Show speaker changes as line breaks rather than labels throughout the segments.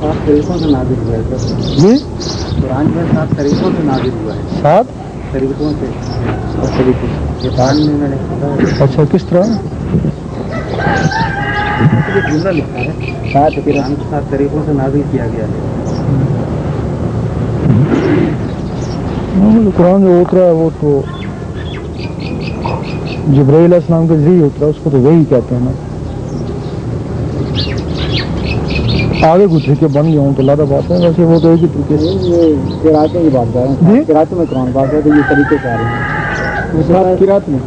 7 طریقوں سے نازل ہوا ہے سر
جی
قرآن میں 7 طریقوں سے نازل ہوا ہے
7
طریقوں سے یہ قرآن میں نے پڑھا ہے
اچھا کس طرح
یہ جملہ لکھا ہے قرآن کو 7 طریقوں سے نازل کیا گیا ہے
قرآن جو اترا ہے وہ تو جبرائیل علیہ السلام کے ذریعے اترا اس کو تو وہی کہتے ہیں نا آگے کچھ طریقے بن گیا ہوں تو اللہ بات ہے ویسے وہ تو ایک ہی طریقے سے
یہ قراءتوں کی بات کر رہے ہیں قراءتوں میں قرآن بات ہے تو یہ طریقے سے آ رہے ہیں قراءت میں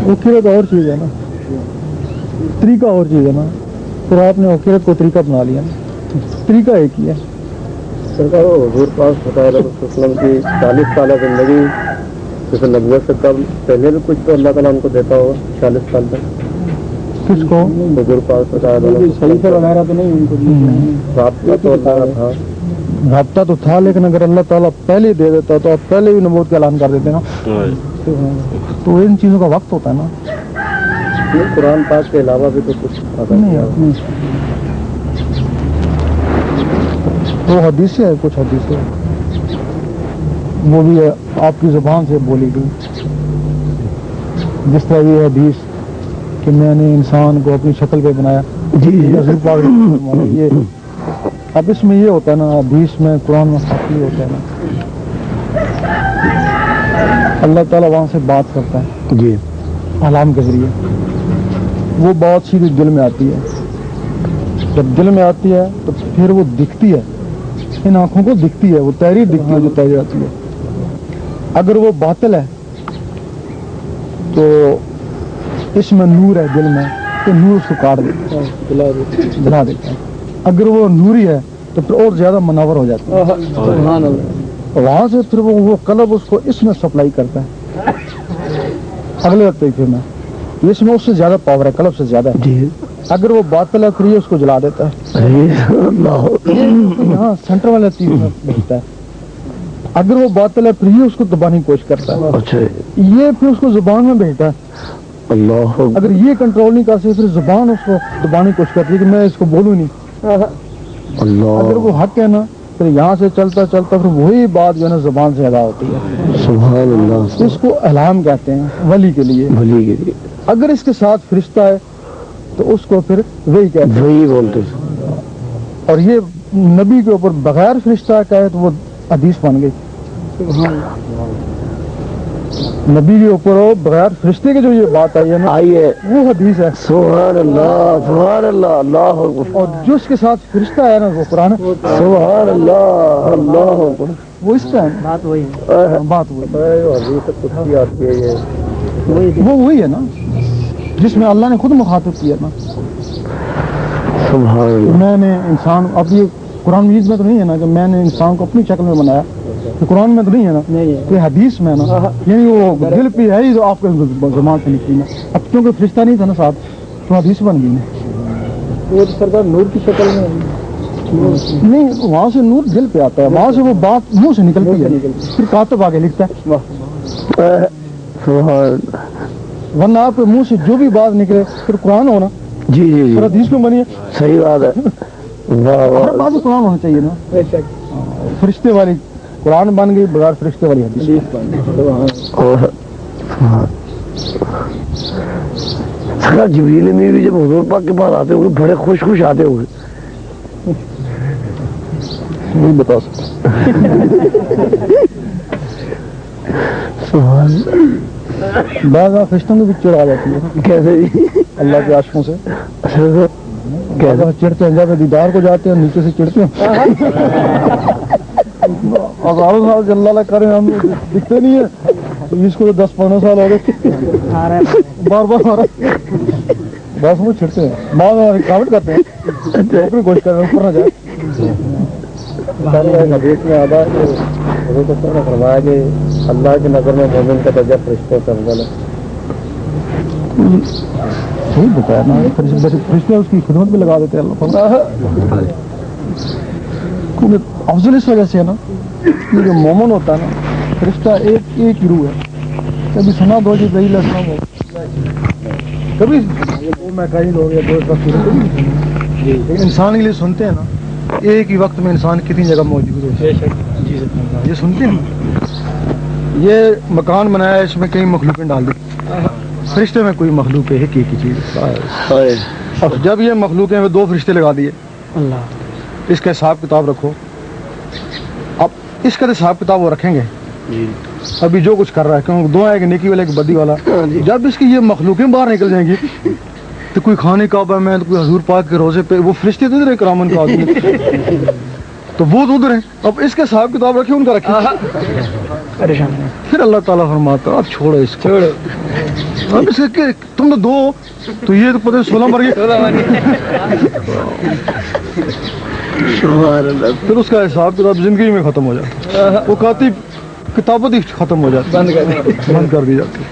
وہ قرأت اور چیز ہے نا طریقہ اور چیز ہے نا پھر آپ نے قرأت کو طریقہ بنا لیا نا طریقہ ایک ہی ہے
سرکار حضور پاک صلی اللہ علیہ وسلم کی 40 سالہ زندگی جیسے نبوت سے قبل پہلے بھی کچھ تو اللہ تعالیٰ ان کو دیتا ہوگا 40 سال تک
کس کو
حضور پاک صلی اللہ علیہ وسلم صحیح سے وغیرہ تو نہیں ان کو رابطہ تو تھا
رابطہ تو تھا لیکن اگر اللہ تعالیٰ پہلے ہی دے دیتا تو آپ پہلے بھی نبوت کا اعلان کر دیتے نا تو ان چیزوں کا وقت ہوتا ہے نا
قرآن پاک کے علاوہ بھی تو کچھ
نہیں وہ حدیثیں ہیں کچھ حدیثیں وہ بھی آپ کی زبان سے بولی گئی جس طرح یہ حدیث کہ میں نے انسان کو اپنی شکل پہ بنایا یہ اب اس میں یہ ہوتا ہے نا حدیث میں قرآن میں فرق یہ ہوتا ہے نا اللہ تعالیٰ وہاں سے بات کرتا ہے
جی
کلام کے ذریعے وہ بات سیدھی دل میں آتی ہے جب دل میں آتی ہے تو پھر وہ دکھتی ہے ان آنکھوں کو دکھتی ہے وہ تحریر دکھتی ہے جو تحریر آتی ہے اگر وہ باطل ہے تو اس میں نور ہے دل میں تو نور اس کو کاٹ دیتا ہے جلا دیتا ہے اگر وہ نوری ہے تو پھر اور زیادہ منور ہو جاتا ہے وہاں سے پھر وہ قلب اس کو اس میں سپلائی کرتا ہے اگلے طریقے میں اس میں اس سے زیادہ پاور ہے قلب سے زیادہ ہے اگر وہ باطل ہے پھر یہ اس کو جلا دیتا ہے یہاں سینٹر والے چیز میں بھیجتا ہے اگر وہ باطل ہے پھر یہ اس کو دبانے کی کوشش کرتا ہے یہ پھر اس کو زبان میں بھیجتا ہے اگر یہ کنٹرول نہیں کر سکے پھر زبان اس کو دبانے کی کوشش کرتی ہے کہ میں اس کو بولوں نہیں اگر وہ حق ہے نا پھر یہاں سے چلتا چلتا پھر وہی بات جو ہے نا زبان سے ادا ہوتی ہے
سبحان اللہ
اس کو اعلام کہتے ہیں ولی کے لیے اگر اس کے ساتھ فرشتہ ہے تو اس کو پھر وہی کہتے ہیں
وہی بولتے
اور یہ نبی کے اوپر بغیر فرشتہ کہے تو وہ حدیث بن گئی نبی کے اوپر بغیر فرشتے کے جو یہ بات آئی ہے نا وہ حدیث ہے
سبحان اللہ اللہ
اور جو اس کے ساتھ فرشتہ ہے نا وہ قرآن ہے
سبحان اللہ
وہ اس کا بات وہی ہے نا جس میں اللہ نے خود مخاطب کیا نا
سبحان اللہ
میں نے انسان اب یہ قرآن مجید میں تو نہیں ہے نا کہ میں نے انسان کو اپنی شکل میں بنایا تو قرآن میں تو نہیں ہے نا یہ حدیث میں نا یعنی وہ دل پہ ہے ہی جو آپ کے زبان سے نکلی نا اب کیونکہ فرشتہ نہیں تھا نا ساتھ تو حدیث بن گئی نا
وہ سرکار نور کی شکل میں
نہیں وہاں سے نور دل پہ آتا ہے وہاں سے وہ بات منہ سے نکلتی ہے پھر کاتب آگے لکھتا ہے ورنہ آپ کے منہ سے جو بھی بات نکلے پھر قرآن ہونا
جی
پھر حدیث کیوں بنی ہے
صحیح بات ہے
ہر بات میں قرآن ہونا چاہیے نا فرشتے والی قرآن بن گئی بغیر فرشتے والی حدیث
جبریل میں بھی جب حضور پاک کے پاس آتے ہوئے بڑے خوش آتے ہوئے
نہیں بتا سکتا بعض فرشتوں کی بھی چڑ آ جاتی ہے
کیسے جی
اللہ کے عاشقوں سے چڑھتے ہیں جب دیدار کو جاتے ہیں نیچے سے چڑھتے ہیں ہزاروں سال سے اللہ کرے ہم دکھتے نہیں ہیں اس کو 10-15 سال ہو گئے بار بار بس وہ چھڑتے ہیں بعض رکاوٹ کرتے ہیں اپنی کوشش کر رہے ہیں اوپر نہ جائے
حدیث میں آتا ہے کہ حضور نے فرمایا کہ اللہ کی نظر میں مومن کا درجہ فرشتوں سے افضل ہے
صحیح بتایا نا فرشتے اس کی خدمت میں لگا دیتے ہیں اللہ کیونکہ افضل اس وجہ سے ہے نا یہ جو مومن ہوتا ہے نا فرشتہ ایک ہی روح ہے کبھی سنا دو جی دہی لسنا ہو کبھی وہ میں کئی لوگ یا دوست وقت لیکن انسان کے لیے سنتے ہیں نا ایک ہی وقت میں انسان کتنی جگہ موجود ہے یہ سنتے ہیں نا یہ مکان بنایا ہے اس میں کئی مخلوقیں ڈال دی فرشتے میں کوئی مخلوق ہے ایک ہی چیز اب جب یہ مخلوق ہیں وہ دو فرشتے لگا دیے اس کا حساب کتاب رکھو اب اس کا حساب کتاب وہ رکھیں گے ابھی جو کچھ کر رہا ہے کیونکہ دو ہے کہ نیکی والا کہ بدی والا جب اس کی یہ مخلوقیں باہر نکل جائیں گی تو کوئی خانے کعبہ میں تو کوئی حضور پاک کے روزے پہ وہ فرشتے تو ادھر ہے کرامن کا آدمی تو وہ تو ادھر ہیں اب اس کا حساب کتاب رکھے ان کا رکھے پھر اللہ تعالیٰ فرماتا اب چھوڑو اس کو اب اس کے تم تو دو تو یہ تو پتہ 16 مر گئے پھر اس کا حساب کتاب زندگی میں ختم ہو جاتا وہ کہتی کتابت ہی ختم ہو جاتی بند کر دی جاتی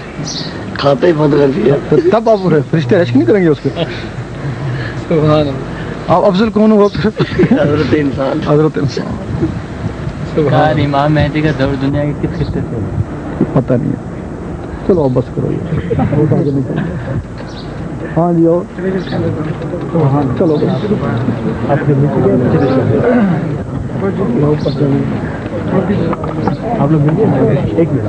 کھاتے ہی بند کر دیا
تب آپ فرشتے رشک نہیں کریں گے اس کے آپ افضل کون ہوا
حضرت انسان
امام مہدی کا دور دنیا کے کس خطے سے
پتہ نہیں ہے چلو اب بس کرو یہ ہاں جی اور چلو آپ لوگ ایک منٹ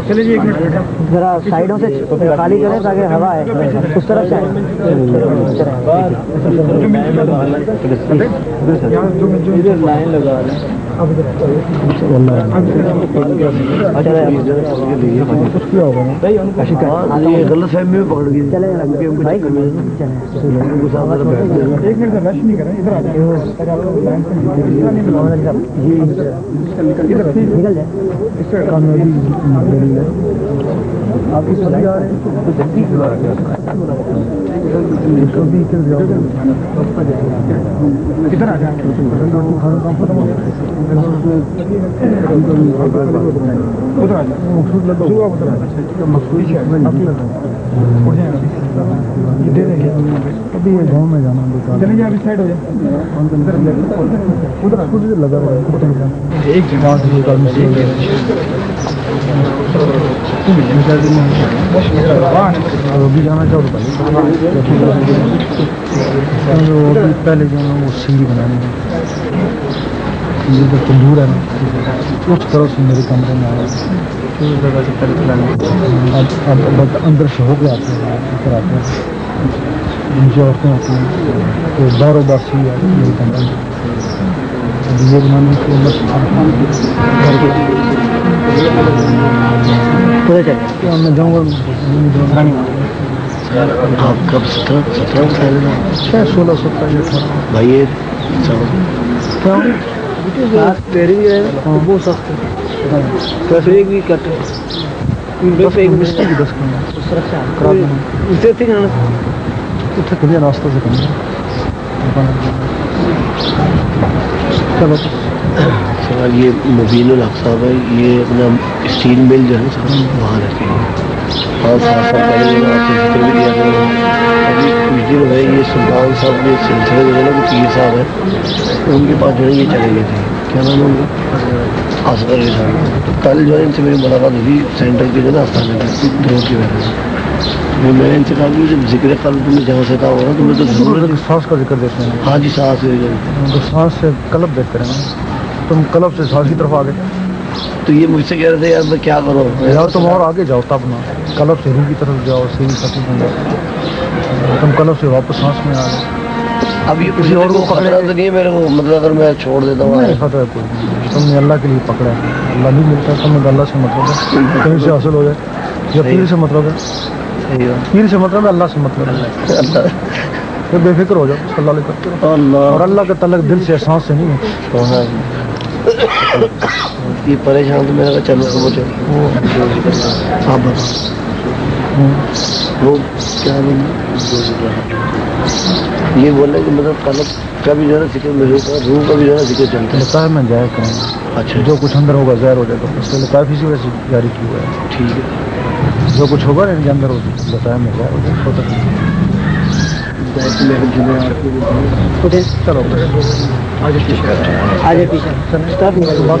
چلیے ایک منٹ
ذرا سائڈوں سے خالی کریں تاکہ ہوا ہے اس طرف سے
لائن لگا لیں
یہ غلط فہمی میں پکڑ گئی
ایک منٹ رش نہیں کریں ادھر آ جائیں
نکل جائے
آپ کی سبھی آ رہے ہیں کدھر آ جائیں ابھی یہ گاؤں میں جانا چلے جائے ابھی سائڈ ہو جائے لگا ہوا ایک جگہ ابھی جانا چاہو پہلے جو ہے وہ سیڑھی بنانے میں یہ جو تندور ہے نا اس طرح سے میرے کمرے میں آیا اب اندر سے ہو کے آتے ہیں اوپر آتے ہیں نیچے عورتیں آتی ہیں تو دار و باسی ہے میرے کمرے میں یہ بنانے کی میں جاؤں گا
آپ کب 17 سال
16 17
بھائی
تیری ہے بہت سخت ایک بھی کٹ
کبھی ناشتہ سے کرنا چلو
سوال یہ مبین الحق صاحب ہے یہ اپنا اسٹیل مل جو ہے وہاں رکھے ہیں 5 سال پہلے آپ سے ذکر بھی کیا تھا ابھی کچھ دن ہوئے یہ سلطان صاحب کے سلسلے جو ہے نا وہ پیر صاحب ہیں ان کے پاس جو ہے یہ چلے گئے تھے کیا نام ہے ان کا اصغر علی صاحب تو کل جو ہے ان سے میری ملاقات ہوئی سینٹر کے جو ہے نا آستانے میں دور کی وجہ سے میں نے ان سے کہا کہ جب ذکر قلب تمہیں جہاں سے کہا ہوگا تمہیں تو ضرور
سانس کا ذکر دیتے ہیں
ہاں جی سانس
سانس سے قلب دیکھتے ہیں تم قلب سے سانس کی طرف آ گئے
تو یہ مجھ سے کہہ رہے تھے یار میں کیا کروں
یار تم اور آگے جاؤ تب نا قلب سے روح کی طرف جاؤ سیدھی سطح میں جاؤ تم قلب سے واپس سانس میں آ گئے
اب یہ کسی اور کو خطرہ تو نہیں ہے میرے کو مطلب اگر میں چھوڑ دیتا ہوں
نہیں خطرہ ہے کوئی تم نے اللہ کے لیے پکڑا ہے اللہ نہیں ملتا تم نے اللہ سے مطلب ہے کہیں سے حاصل ہو جائے یا پیر سے مطلب ہے پیر سے مطلب ہے اللہ سے مطلب ہے پھر بے فکر ہو جاؤ اللہ لے کر اور اللہ کا تعلق دل سے احساس سے نہیں ہے
یہ پریشان تو میرا چلو سمجھو آپ بتاؤ وہ کیا یہ بول رہے کہ مطلب قلب کا بھی جو ہے نا ذکر میں روح کا بھی جو ہے نا ذکر چلتا ہے
لطائف میں جائے کریں
اچھا
جو کچھ اندر ہوگا ظاہر ہو جائے گا اس کے لطائف اسی وجہ سے جاری کیا ہوا ہے
ٹھیک ہے
جو کچھ ہوگا نا ان کے اندر ہو لطائف میں ظاہر ہو جائے ہوتا ہے چلو آج پیچھے بات